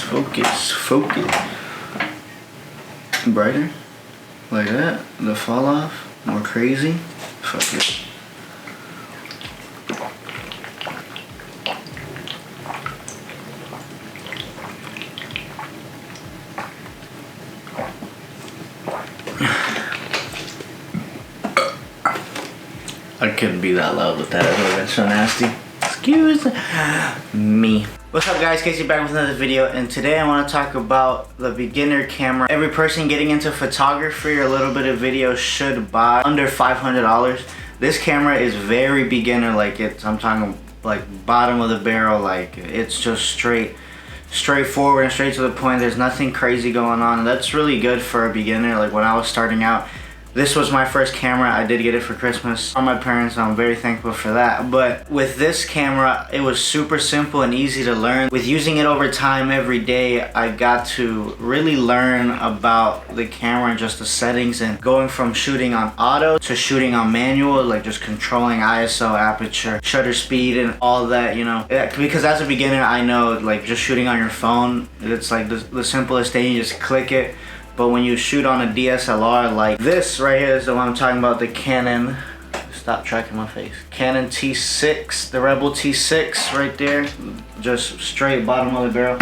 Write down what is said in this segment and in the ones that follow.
focus, focus. Brighter, like that. The fall off, more crazy. Fuck it. I couldn't be that loud with that. It would have been so nasty. Excuse me. What's up guys, Keysy back with another video, and today I want to talk about the beginner camera every person getting into photography or a little bit of video should buy under $500. This camera is very beginner, like I'm talking like bottom of the barrel, like it's just straightforward and straight to the point. There's nothing crazy going on, and that's really good for a beginner. Like when I was starting out, this was my first camera. I did get it for Christmas from my parents, and I'm very thankful for that. But with this camera, it was super simple and easy to learn. With using it over time every day, I got to really learn about the camera and just the settings, and going from shooting on auto to shooting on manual, like just controlling ISO, aperture, shutter speed, and all that, you know. Because as a beginner, I know like just shooting on your phone, it's like the simplest thing. You just click it. But when you shoot on a DSLR like this right here is the one I'm talking about, the Canon, stop tracking my face, Canon T6, the Rebel T6 right there, just straight bottom of the barrel.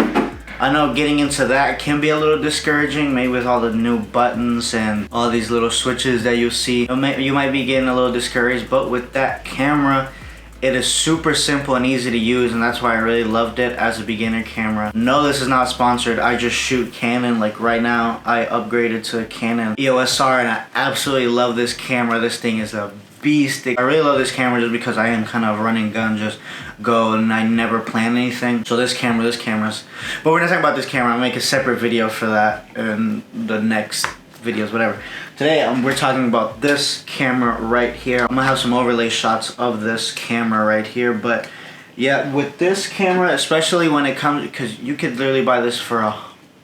I know getting into that can be a little discouraging, maybe with all the new buttons and all these little switches that you see. You might be getting a little discouraged, but with that camera, it is super simple and easy to use, and that's why I really loved it as a beginner camera. No, this is not sponsored. I just shoot Canon. Like right now, I upgraded to a Canon EOS R, and I absolutely love this camera. This thing is a beast. I really love this camera just because I am kind of running gun, just go, and I never plan anything. So this camera's, but we're not talking about this camera. I'll make a separate video for that in the next videos, whatever. Today we're talking about this camera right here. I'm gonna have some overlay shots of this camera right here, but yeah, with this camera, especially when it comes, because you could literally buy this for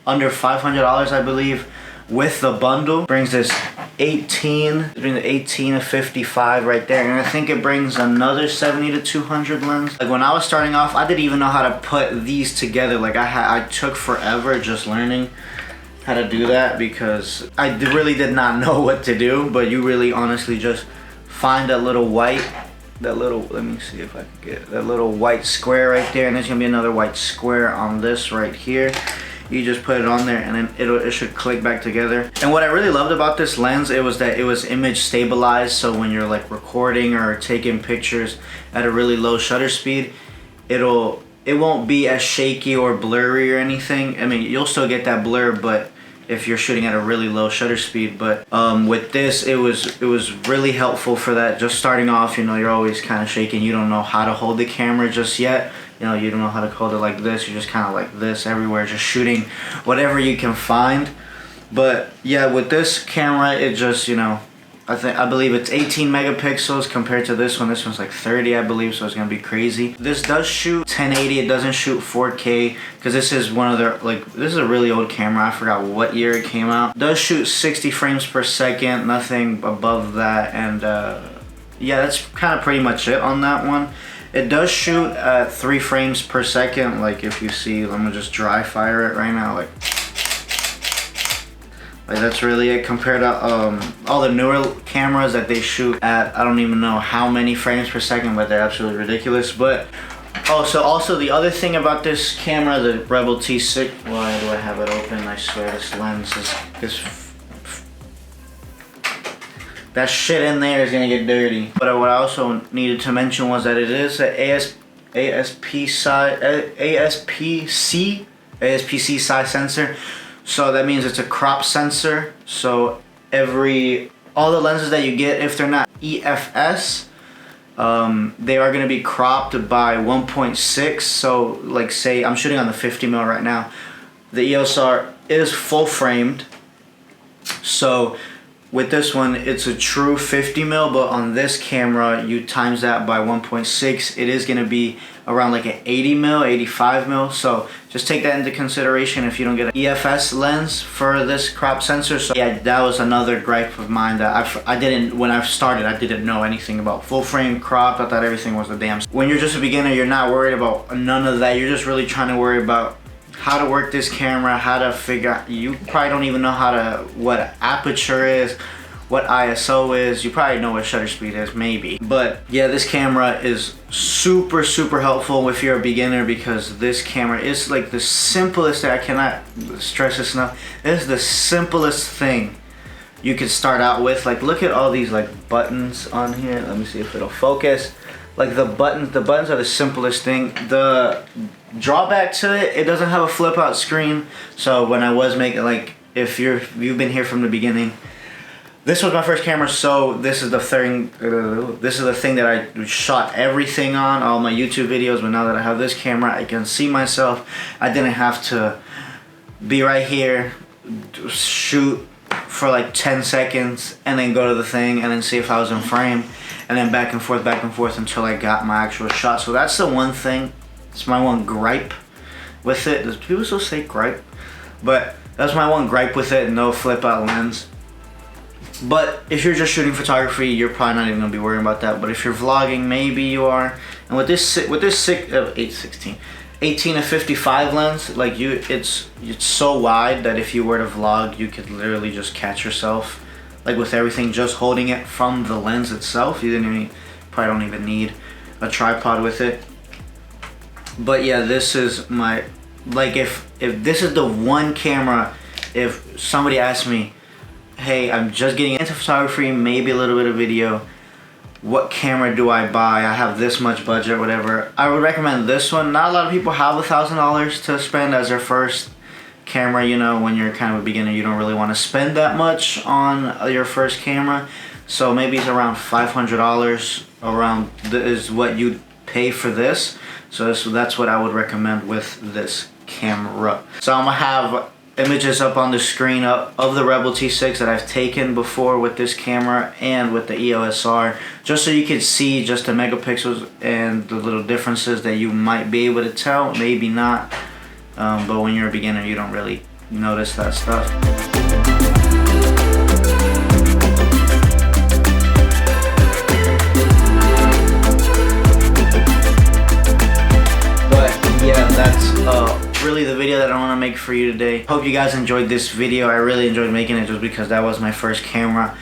under $500, I believe, with the bundle. Brings this 18 to 55 right there, and I think it brings another 70 to 200 lens. Like when I was starting off, I didn't even know how to put these together. Like I took forever just learning how to do that, because I really did not know what to do. But you really honestly just find that little white, let me see if I can get it, that little white square right there, and there's gonna be another white square on this right here. You just put it on there, and then it should click back together. And what I really loved about this lens, it was that it was image stabilized, so when you're like recording or taking pictures at a really low shutter speed, it won't be as shaky or blurry or anything. I mean, you'll still get that blur, but if you're shooting at a really low shutter speed. But with this, it was really helpful for that. Just starting off, you know, you're always kind of shaking. You don't know how to hold the camera just yet. You know, you don't know how to hold it like this. You're just kind of like this everywhere, just shooting whatever you can find. But yeah, with this camera, it just, you know, I believe it's 18 megapixels compared to this one. This one's like 30, I believe, so it's gonna be crazy. This does shoot 1080, it doesn't shoot 4K, because this is one of their, like, this is a really old camera. I forgot what year it came out. It does shoot 60 frames per second, nothing above that, and yeah, that's kind of pretty much it on that one. It does shoot at 3 frames per second, like if you see, I'm gonna just dry fire it right now, like that's really it compared to all the newer cameras that they shoot at, I don't even know how many frames per second, but they're absolutely ridiculous. But also the other thing about this camera, the Rebel T6, why do I have it open? I swear this lens is that shit in there is gonna get dirty. But what I also needed to mention was that it is an ASPC size sensor. So that means it's a crop sensor. So all the lenses that you get, if they're not EFS, they are going to be cropped by 1.6. So like say I'm shooting on the 50mm right now. The EOS R is full framed. So with this one, it's a true 50mm, but on this camera, you times that by 1.6. It is going to be around like an 80mm, 85mm. So just take that into consideration if you don't get an EFS lens for this crop sensor. So yeah, that was another gripe of mine that I didn't, when I started, I didn't know anything about full frame crop. I thought everything was a damn. When you're just a beginner, you're not worried about none of that. You're just really trying to worry about how to work this camera, how to figure out, you probably don't even know what aperture is, what ISO is. You probably know what shutter speed is, maybe. But yeah, this camera is super helpful if you're a beginner, because this camera is like the simplest thing. I cannot stress this enough. It is the simplest thing you could start out with. Like, look at all these like buttons on here. Let me see if it'll focus. Like the buttons are the simplest thing. The drawback to it, it doesn't have a flip out screen. So when I was making, like, if you've been here from the beginning, this was my first camera, so this is the thing. This is the thing that I shot everything on, all my YouTube videos. But now that I have this camera, I can see myself. I didn't have to be right here, shoot for like 10 seconds, and then go to the thing, and then see if I was in frame, and then back and forth until I got my actual shot. So that's the one thing. It's my one gripe with it. Does people still say gripe? But that's my one gripe with it. No flip out lens. But if you're just shooting photography, you're probably not even gonna be worrying about that. But if you're vlogging, maybe you are. And with this 18 to 55 lens, like it's so wide that if you were to vlog, you could literally just catch yourself, like with everything, just holding it from the lens itself. You probably don't even need a tripod with it. But yeah, this is my, like, if this is the one camera, if somebody asked me, hey, I'm just getting into photography, maybe a little bit of video, what camera do I buy? I have this much budget, whatever. I would recommend this one. Not a lot of people have $1,000 to spend as their first camera. You know, when you're kind of a beginner, you don't really want to spend that much on your first camera. So maybe it's around $500 around is what you'd pay for this. So that's what I would recommend with this camera. So I'm gonna have images up on the screen of the Rebel T6 that I've taken before with this camera and with the EOS R, just so you can see just the megapixels and the little differences that you might be able to tell, maybe not, but when you're a beginner you don't really notice that stuff. But yeah, that's really the video that I want to make for you today. Hope you guys enjoyed this video. I really enjoyed making it just because that was my first camera,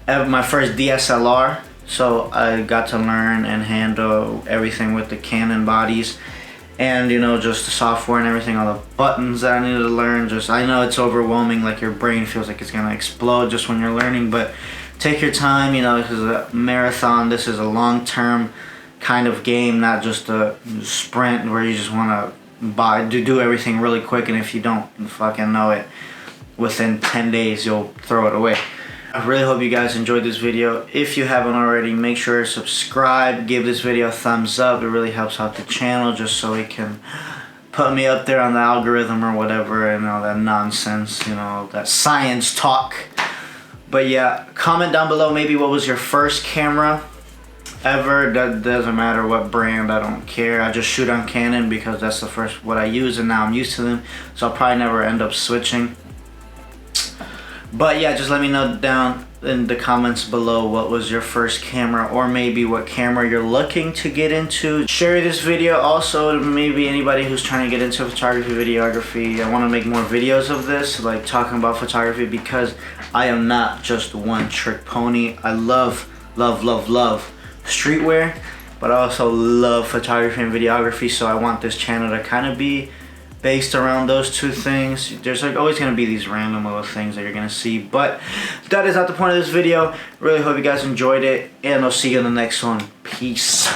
my first DSLR, so I got to learn and handle everything with the Canon bodies, and you know, just the software and everything, all the buttons that I needed to learn. Just, I know it's overwhelming, like your brain feels like it's gonna explode just when you're learning, but take your time. You know, this is a marathon. This is a long-term kind of game, not just a sprint where you just want to do everything really quick, and if you don't fucking know it, within 10 days you'll throw it away. I really hope you guys enjoyed this video. If you haven't already, make sure to subscribe, give this video a thumbs up. It really helps out the channel, just so it can put me up there on the algorithm or whatever, and all that nonsense, you know, that science talk. But yeah, comment down below maybe what was your first camera ever. That doesn't matter what brand, I don't care. I just shoot on Canon because that's the first what I use, and now I'm used to them, so I'll probably never end up switching. But yeah, just let me know down in the comments below what was your first camera, or maybe what camera you're looking to get into. Share this video also, maybe anybody who's trying to get into photography, videography. I want to make more videos of this, like talking about photography, because I am not just one trick pony. I love streetwear, but I also love photography and videography, so I want this channel to kind of be based around those two things. There's like always going to be these random little things that you're going to see, but that is not the point of this video. Really hope you guys enjoyed it, and I'll see you in the next one. Peace.